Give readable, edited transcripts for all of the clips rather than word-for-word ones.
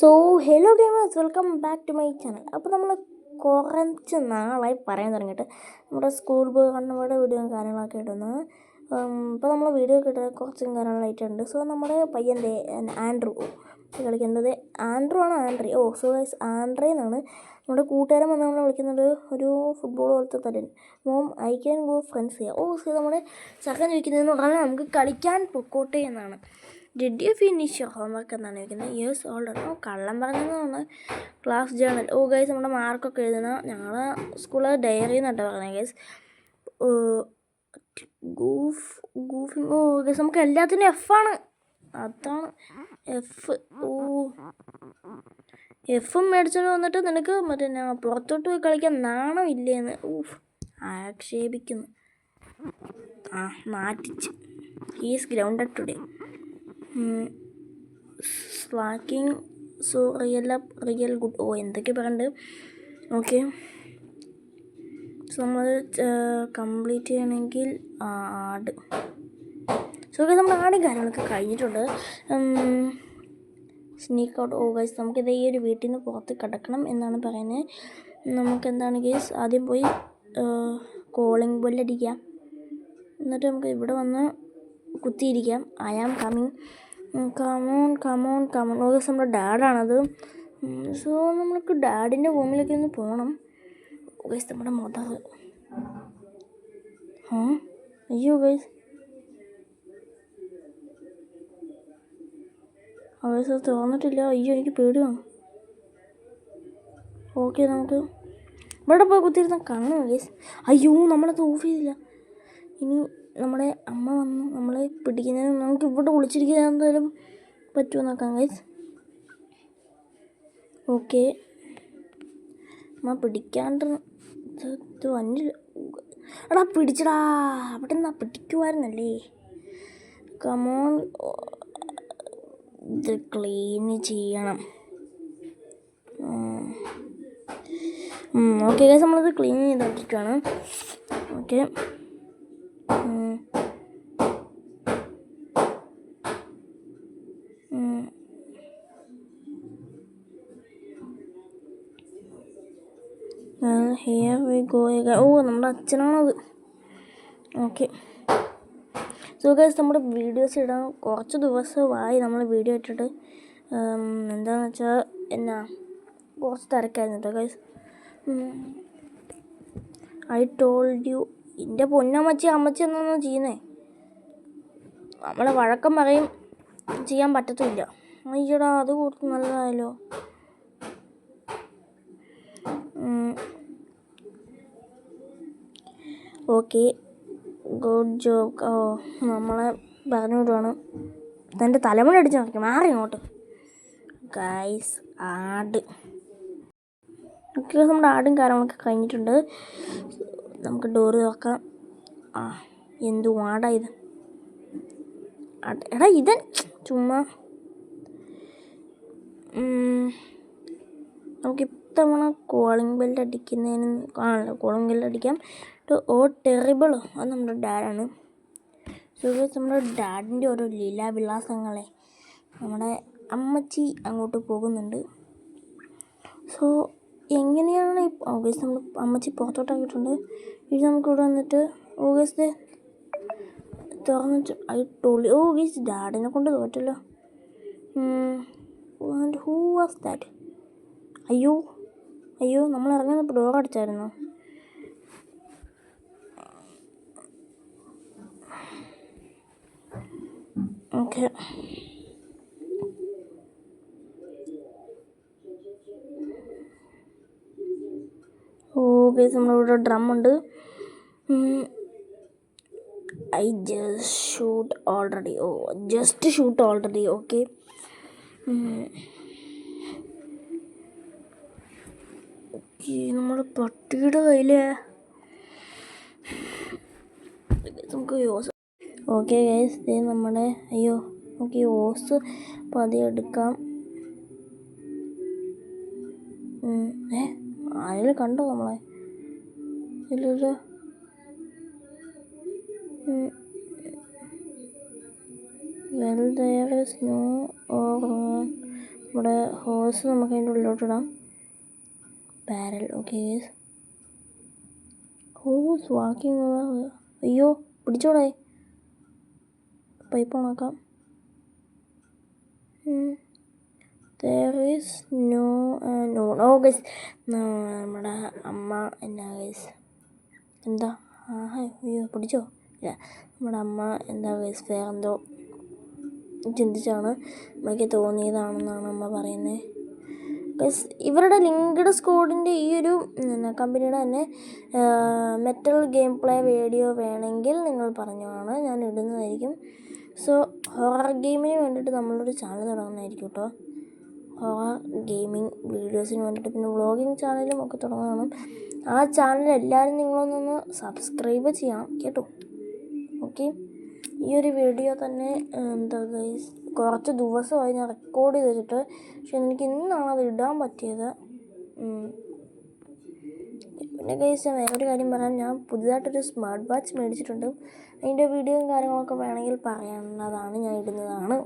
So hello gamers, welcome back to my channel. അപ്പോൾ നമ്മൾ കുറച്ച് നാളായി പറയാൻ തുടങ്ങിയിട്ട് നമ്മുടെ സ്കൂൾ പോയി കണ്ണുകളുടെ വീഡിയോയും കാര്യങ്ങളൊക്കെ ഇടുന്നത്. ഇപ്പോൾ നമ്മൾ വീഡിയോ കിട്ടുന്നത് കുറച്ചും കാര്യങ്ങളായിട്ടുണ്ട്. സോ നമ്മുടെ പയ്യൻ്റെ ആൻഡ്രൂ കളിക്കേണ്ടത് ആൻഡ്രൂ ആണോ ആൻഡ്രി? സോ ഗൈസ് ആൻഡ്രി എന്നാണ് നമ്മുടെ കൂട്ടുകാരൻ വന്ന് നമ്മളെ വിളിക്കുന്നത്. ഒരു ഫുട്ബോൾ പോലത്തെ തലൻ ഐ ക്യാൻ ഗോ ഫ്രണ്ട്സ് ചെയ്യാം. സോ നമ്മുടെ ചക്കൻ ചോദിക്കുന്നതെന്ന് പറഞ്ഞാൽ നമുക്ക് കളിക്കാൻ പൊക്കോട്ടെ എന്നാണ്. Did you finish your homework എന്നാണ് ചോദിക്കുന്നത്. Yes already. കള്ളം പറഞ്ഞതെന്നാണ് ക്ലാസ് ജേണൽ. ഗൈസ് നമ്മുടെ മാർക്കൊക്കെ എഴുതുന്ന ഞങ്ങളെ സ്കൂളിൽ ഡയറി എന്നിട്ട് പറഞ്ഞത് ഗൈസ്. ഗൂഫിങ് ഗൈസ് നമുക്ക് എല്ലാത്തിനും എഫാണ്. അതാണ് എഫും മേടിച്ചോണ്ട് വന്നിട്ട് നിനക്ക് മറ്റേ പുറത്തോട്ട് പോയി കളിക്കാൻ നാണമില്ലേന്ന് ആക്ഷേപിക്കുന്നു. നാറ്റിച്ച്. He's grounded today. Slacking so real good. എന്തൊക്കെ പറയുന്നുണ്ട്. ഓക്കെ, സോ നമ്മൾ കംപ്ലീറ്റ് ചെയ്യണമെങ്കിൽ ആട്. സോ നമ്മുടെ ആടും കാര്യങ്ങളൊക്കെ കഴിഞ്ഞിട്ടുണ്ട്. Sneak out. ഗൈസ് നമുക്കിത് ഈ ഒരു വീട്ടിൽ നിന്ന് പുറത്ത് കിടക്കണം എന്നാണ് പറയുന്നത്. നമുക്കെന്താണ് ഗൈസ് ആദ്യം പോയി കോളിംഗ് ബെല്ലടിക്കാം. എന്നിട്ട് നമുക്ക് ഇവിടെ വന്ന് കുത്തിയിരിക്കാം. I am coming. Come on. Guys നമ്മുടെ ഡാഡാണത്. സോ നമ്മൾക്ക് ഡാഡിൻ്റെ റൂമിലേക്ക് ഒന്ന് പോകണം. ഗൈസ് നമ്മുടെ മദർ. അയ്യോ ഗൈസ്, ഗൈസ് അത് തുറന്നിട്ടില്ല. അയ്യോ എനിക്ക് പേടിയാണ്. ഓക്കെ, നമുക്ക് ഇവിടെ പോയി കുത്തിയിരുന്ന കാണും ഗൈസ്. അയ്യോ നമ്മളത് ഓഫ് ചെയ്തില്ല. ഇനി നമ്മുടെ അമ്മ വന്ന് നമ്മളെ പിടിക്കുന്നതിന് നമുക്ക് ഇവിടെ വിളിച്ചിരിക്കാൻ എന്തായാലും പറ്റുമോ നോക്കാം ഗൈസ്. ഓക്കെ, അമ്മ പിടിക്കാണ്ട് വന്നില്ല. എടാ പിടിച്ചടാ, അവിടെ നിന്നാ പിടിക്കുമായിരുന്നല്ലേ. കമോൺ, ഇത് ക്ലീൻ ചെയ്യണം. ഓക്കെ ഗൈസ് നമ്മളത് ക്ലീൻ ചെയ്തിട്ടാണ്. Okay, here we go. നമ്മുടെ അച്ഛനാണത്. ഓക്കെ, സോ ഗൈസ് നമ്മുടെ വീഡിയോസ് ഇടാൻ കുറച്ച് ദിവസമായി നമ്മൾ വീഡിയോ ഇട്ടിട്ട്. എന്താണെന്ന് വെച്ചാൽ കുറച്ച് തിരക്കായിരുന്നു കേട്ടോ ഗൈസ്. I told you. എൻ്റെ പൊന്നമ്മച്ചി എന്നാണ് ചെയ്യുന്നേ. നമ്മളെ വഴക്കം പറയും, ചെയ്യാൻ പറ്റത്തില്ല. അയ്യടാ അത് കൂടുതൽ നല്ലതായല്ലോ. Okay, good job. നമ്മളെ പറഞ്ഞു വിടുവാണ്. തൻ്റെ തലമുടി അടിച്ച് നോക്കി മാറി ഇങ്ങോട്ട്. ഗൈസ് ആട്. ഓക്കെ, നമ്മുടെ ആടും കാര്യങ്ങളൊക്കെ കഴിഞ്ഞിട്ടുണ്ട്. നമുക്ക് ഡോറ് തുറക്കാം. എന്തു ആടാ ഇത്? എടാ ഇത് ചുമ്മാ. നമുക്ക് ഇത്തവണ കോളിംഗ് ബെല്ല് അടിക്കുന്നതിന് കോളിംഗ് ബെല്ല് അടിക്കാം. ടെറിബിളോ അത് നമ്മുടെ ഡാഡാണ്. സോ നമ്മുടെ ഡാഡിൻ്റെ ഓരോ ലീലാവിലാസങ്ങളെ നമ്മുടെ അമ്മച്ചി അങ്ങോട്ട് പോകുന്നുണ്ട്. സോ എങ്ങനെയാണ് ഓഗസ്റ്റ് നമ്മൾ അമ്മച്ചി പുറത്തോട്ടാക്കിയിട്ടുണ്ട്. ഇത് നമുക്കിവിടെ വന്നിട്ട് ഓഗസ്റ്റ് തുറന്നിട്ട് ഓഗസ്റ്റ് ഡാഡിനെ കൊണ്ട് തോറ്റല്ലോ. Who was that? അയ്യോ നമ്മൾ ഇറങ്ങുന്നപ്പോൾ ഡോർ അടിച്ചായിരുന്നു. ഓക്കെ, ഗൈസ് നമ്മളിവിടെ ഡ്രമ്മുണ്ട്. Just shoot already. ഓക്കെ, നമ്മുടെ പട്ടിയുടെ കയ്യില് നമുക്ക് യോസ്. ഓക്കെ ഗൈസ്, നമ്മുടെ നമുക്ക് യോസ് പതിയെ എടുക്കാം. ആരെങ്കിലും കണ്ടോ നമ്മളെ? ഇല്ല. Well, there is no നമ്മുടെ ഹോസ് നമുക്ക് അതിൻ്റെ ഉള്ളിലോട്ടിടാം. Barrel. Okay guys, hose walking. അയ്യോ പിടിച്ചോടെ. പൈപ്പ് ഓണാക്കാം. There is no guys. നമ്മുടെ അമ്മ എന്നാ ഗൈസ് എന്താ അയ്യോ പിടിച്ചോ. ഇല്ല, നമ്മുടെ അമ്മ എന്താ ഗൈസ് വേറെന്തോ ചിന്തിച്ചാണ് അമ്മയ്ക്ക് തോന്നിയതാണെന്നാണ് അമ്മ പറയുന്നത് ഗൈസ്. ഇവരുടെ ലിങ്ക്ഡ് സ്ക്വാഡിൻ്റെ ഈ ഒരു കമ്പനിയുടെ തന്നെ മെറ്റൽ ഗെയിം പ്ലേ വീഡിയോ വേണമെങ്കിൽ നിങ്ങൾ പറഞ്ഞതാണ്, ഞാൻ ഇടുന്നതായിരിക്കും. സോ ഹൊറർ ഗെയിമിന് വേണ്ടിയിട്ട് നമ്മളൊരു ചാനൽ തുടങ്ങുന്നതായിരിക്കും കേട്ടോ. ഹൊറർ ഗെയിമിങ് വീഡിയോസിന് വേണ്ടിയിട്ട്, പിന്നെ വ്ളോഗിങ് ചാനലും ഒക്കെ തുടങ്ങണം. ആ ചാനൽ എല്ലാവരും നിങ്ങളൊന്നൊന്ന് സബ്സ്ക്രൈബ് ചെയ്യണം കേട്ടോ. ഓക്കെ, ഈ ഒരു വീഡിയോ തന്നെ എന്താ ഗൈസ് കുറച്ച് ദിവസമായി ഞാൻ റെക്കോർഡ് ചെയ്ത് വെച്ചിട്ട്, പക്ഷെ എനിക്ക് ഇന്നാണ് അത് ഇടാൻ പറ്റിയത്. പിന്നെ ഗൈസ് ഞാൻ വേറൊരു കാര്യം പറയാം, ഞാൻ പുതിയതായിട്ടൊരു സ്മാർട്ട് വാച്ച് മേടിച്ചിട്ടുണ്ട്. അതിൻ്റെ വീഡിയോയും കാര്യങ്ങളൊക്കെ വേണമെങ്കിൽ പറയാവുന്നതാണ്, ഞാൻ ഇടുന്നതാണ്.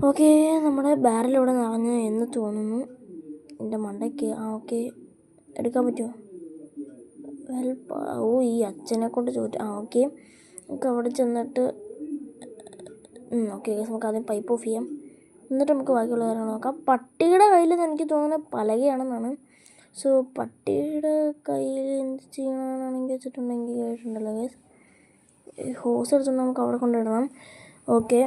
ഓക്കെ നമ്മുടെ ബാരലിവിടെ നിറഞ്ഞ് എന്ന് തോന്നുന്നു എൻ്റെ മണ്ടയ്ക്ക്. ഓക്കെ എടുക്കാൻ പറ്റുമോ? ഈ അച്ഛനെ കൊണ്ട് ചോദിച്ചു. ഓക്കെ നമുക്ക് അവിടെ ചെന്നിട്ട് ഓക്കെ ഗൈസ് നമുക്ക് ആദ്യം പൈപ്പ് ഓഫ് ചെയ്യാം, എന്നിട്ട് നമുക്ക് ബാക്കിയുള്ള കാര്യങ്ങൾ നോക്കാം. പട്ടിയുടെ കയ്യിൽ എനിക്ക് തോന്നുന്നത് പലകയാണെന്നാണ്. സോ പട്ടിയുടെ കയ്യിൽ എന്ത് ചെയ്യണമെന്നാണെങ്കിൽ വെച്ചിട്ടുണ്ടെങ്കിൽ കേട്ടിട്ടുണ്ടല്ലോ ഗൈസ്, ഹോസ് എടുത്തിട്ട് നമുക്ക് അവിടെ കൊണ്ടിടണം. ഓക്കെ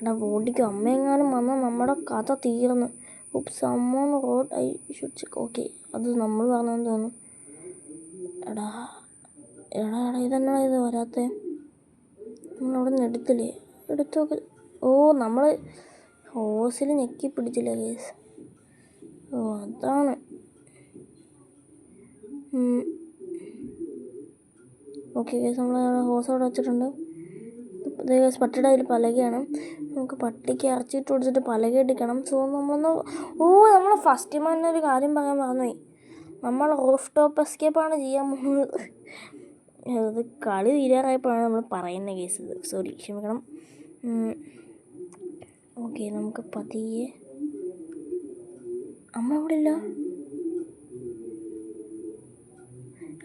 എടാ ഓടിക്കും, അമ്മയെങ്ങാനും വന്നാൽ നമ്മുടെ കഥ തീർന്ന്. Someone road I should check. Okay അത് നമ്മൾ പറഞ്ഞതെന്ന് തോന്നുന്നു. എടാ ഇതെന്നാ ഇത് വരാത്തേ? നമ്മളവിടെ നിന്ന് എടുത്തില്ലേ? എടുത്തൊക്കെ. നമ്മൾ ഹോസിൽ ഞെക്കി പിടിച്ചില്ല കേസ്. അതാണ്. ഓക്കെ കേസ് നമ്മൾ ഹോസ് അവിടെ വെച്ചിട്ടുണ്ട്. പട്ടിയുടെ അതിൽ പലകയാണ്, നമുക്ക് പട്ടിക്ക് ഇറച്ചിട്ട് കൊടുത്തിട്ട് പലക എടുക്കണം. സോ നമ്മൾ ഫസ്റ്റ് ഒരു കാര്യം പറയാൻ മറന്നുപോയി. നമ്മൾ റൂഫ് ടോപ്പ് എസ്കേപ്പാണ് ചെയ്യാൻ പോകുന്നത്. അത് കളി തീരാറായപ്പോഴാണ് നമ്മൾ പറയുന്ന കേസ്. സോറി, ക്ഷമിക്കണം. ഓക്കെ നമുക്ക് പതിയെ. അമ്മ ഇവിടെ ഇല്ല.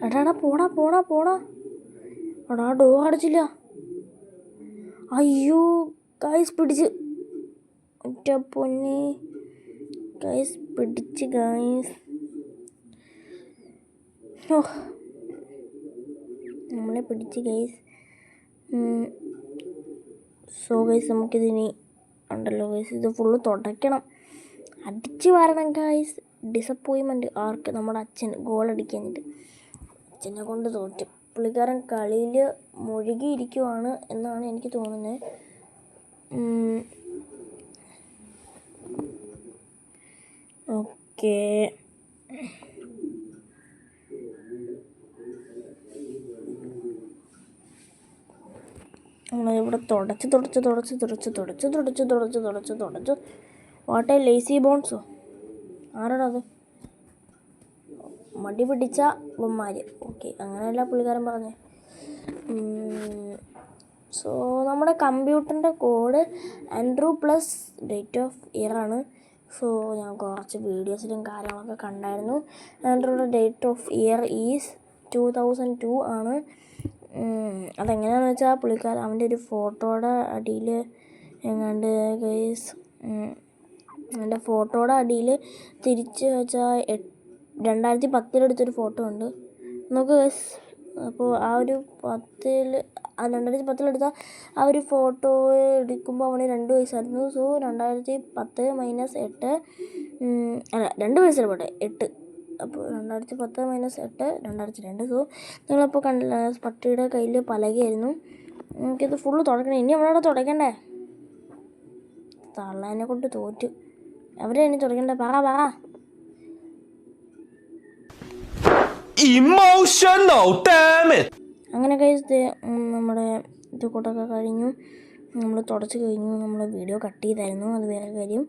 എടാ പോടാ. എടാ ഡോർ അടച്ചില്ല. അയ്യോ ഗൈസ് പിടിച്ച്. ഒറ്റ പൊന്നി ഗൈസ് പിടിച്ച് ഗൈസ്. നമ്മളെ പിടിച്ച് ഗൈസ്. സോ ഗൈസ് നമുക്കിതിനി ഉണ്ടല്ലോ ഗൈസ്, ഇത് ഫുള്ള് തുടയ്ക്കണം, അടിച്ച് വാരണം ഗൈസ്. ഡിസപ്പോയിൻമെൻറ്റ് ആർക്ക്? നമ്മുടെ അച്ഛന് ഗോളടിക്കാഞ്ഞിട്ട്. അച്ഛനെ കൊണ്ട് തോറ്റു. പുള്ളിക്കാരൻ കളിയിൽ മുഴുകിയിരിക്കുവാണ് എന്നാണ് എനിക്ക് തോന്നുന്നത്. ഓക്കെ നമ്മളിവിടെ തുടച്ച് വാട്ട് എ ലേസി ബോൺസോ. ആരാടാ അത്? മടി പിടിച്ച ബൊമ്മാര്. ഓക്കെ അങ്ങനെയല്ല പുള്ളിക്കാരൻ പറഞ്ഞേ. സോ നമ്മുടെ കമ്പ്യൂട്ടറിൻ്റെ code Andrew plus date of year ആണ്. സോ ഞാൻ കുറച്ച് വീഡിയോസിലും കാര്യങ്ങളൊക്കെ കണ്ടായിരുന്നു. ആൻഡ്രൂയുടെ ഡേറ്റ് ഓഫ് ഇയർ ഈസ് 2002 ആണ്. അതെങ്ങനെയാണെന്ന് വെച്ചാൽ പുള്ളിക്കാരൻ അവൻ്റെ ഒരു ഫോട്ടോയുടെ അടിയിൽ എങ്ങാണ്ട് ഗൈസ്, അവൻ്റെ ഫോട്ടോയുടെ അടിയിൽ തിരിച്ച് വെച്ചാൽ 2010 എടുത്തൊരു ഫോട്ടോ ഉണ്ട് നമുക്ക് ഗൈസ്. അപ്പോൾ ആ ഒരു 2010 എടുത്ത ആ ഒരു ഫോട്ടോ എടുക്കുമ്പോൾ അവന് 2 വയസ്സായിരുന്നു. സോ 2010 - 8 അല്ല 2 വയസ്സിൽ പോട്ടെ 8. അപ്പോൾ 2010 - 8 2002. സോ നിങ്ങളപ്പോൾ കണ്ടില്ല, പട്ടിയുടെ കയ്യിൽ പലകയായിരുന്നു. നമുക്കിത് ഫുള്ള് തുടയ്ക്കണം. ഇനി നമ്മളവിടെ തുടയ്ക്കണ്ടേ? തള്ളേനെ കൊണ്ട് തോറ്റു. എവിടെയാണ് തുടയ്ക്കണ്ടേ? പറ. Emotional damn it. അങ്ങനെ കഴിച്ച് നമ്മുടെ ഇത് കൂട്ടൊക്കെ കഴിഞ്ഞു. നമ്മൾ തുടച്ച് കഴിഞ്ഞു. നമ്മൾ വീഡിയോ കട്ട് ചെയ്തായിരുന്നു, അത് വേറെ കാര്യം.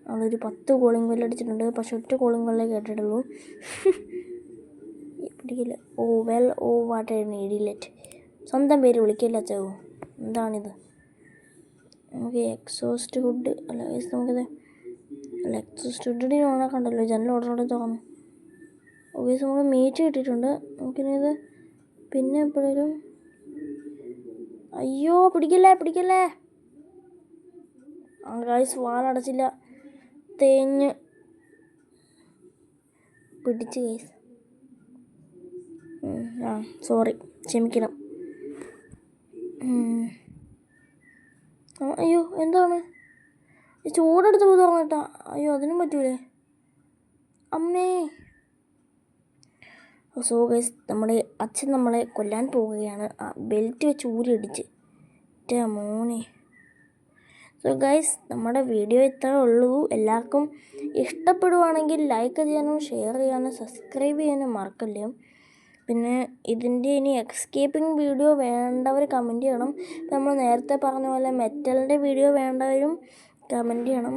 അവളൊരു 10 കോളിംഗ് ബെല്ല് അടിച്ചിട്ടുണ്ട്, പക്ഷെ ഒറ്റ കോളിംഗ് ബെല്ലേ കേട്ടിട്ടുള്ളൂ. പിടിക്കില്ല. What A idiot. സ്വന്തം പേര് വിളിക്കില്ല അച്ഛോ. എന്താണിത്? നമുക്ക് എക്സോസ്റ്റ് ഹുഡ് അല്ല ഗൈസ്, നമുക്കിത് അല്ല എക്സോസ്റ്റ് ഹുഡിന് ഓണാക്കണ്ടല്ലോ, ജനൽ ഓർഡറോടെ തുറന്നു. ഓക്കെ, നമുക്ക് മീറ്റ് കിട്ടിയിട്ടുണ്ട്. നമുക്കിനി ഇത് പിന്നെ എപ്പോഴും അയ്യോ പിടിക്കല്ലേ. ആ ഗൈസ് വാലടച്ചില്ല, തേഞ്ഞ് പിടിച്ച് ഗൈസ്. സോറി, ക്ഷമിക്കണം. അയ്യോ എന്താണ് ചൂടെടുത്ത് പോയി തുറന്നിട്ടാ? അയ്യോ അതിനും പറ്റൂലേ അമ്മേ. സോ ഗൈസ്, നമ്മുടെ അച്ഛൻ നമ്മളെ കൊല്ലാൻ പോവുകയാണ്. ആ ബെൽറ്റ് വെച്ച് ഊരിയടിച്ച് മോനെ. സോ ഗൈസ്, നമ്മുടെ വീഡിയോ ഇത്രേ ഉള്ളൂ. എല്ലാവർക്കും ഇഷ്ടപ്പെടുവാണെങ്കിൽ ലൈക്ക് ചെയ്യാനും ഷെയർ ചെയ്യാനും സബ്സ്ക്രൈബ് ചെയ്യാനും മറക്കല്ലേ. പിന്നെ ഇതിൻ്റെ ഇനി എക്സ്കേപ്പിംഗ് വീഡിയോ വേണ്ടവർ കമൻറ്റ് ചെയ്യണം. ഇപ്പം നമ്മൾ നേരത്തെ പറഞ്ഞ പോലെ മെറ്റലിൻ്റെ വീഡിയോ വേണ്ടവരും കമൻറ്റ് ചെയ്യണം.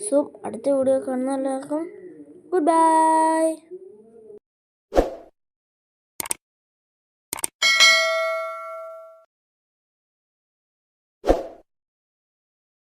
സോ അടുത്ത വീഡിയോ കാണുന്ന എല്ലാവർക്കും ഗുഡ് ബൈ.